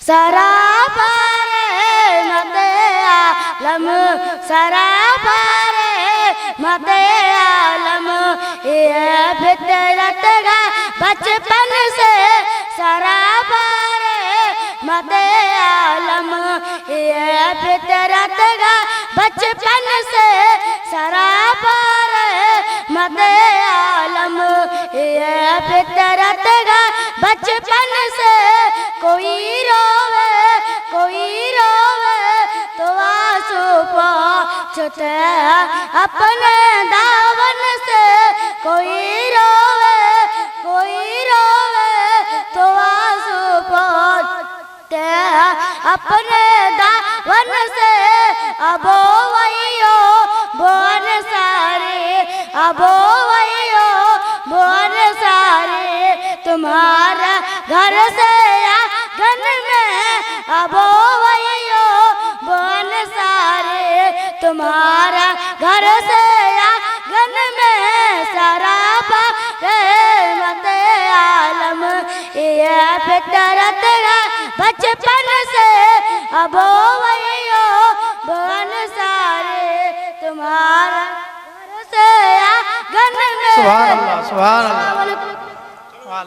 सराफर मते आलम, सराफर मते आलम, ये फितरत का बचपन से सराफर मते आलम, ये फितरत का बचपन से सराफर मते आलम, ये फितरत का बचपन से कोई रोवे तो आंसू पोंछते अपने दामन से, कोई रोवे तो आंसू पोंछते अपने दामन से। अबो वैयो बोन सारे, अबो वैयो बोन सारे, तुम्हारा घर से आंगन में अबो वैयो बोन सारे, तुम्हारा घर से आंगन में सराफर मते आलम, ये फितरत का बचपन से अबो वैयो बोन सारे, तुम्हारा घर से आंगन में। सुभान अल्लाह, सुभान अल्लाह।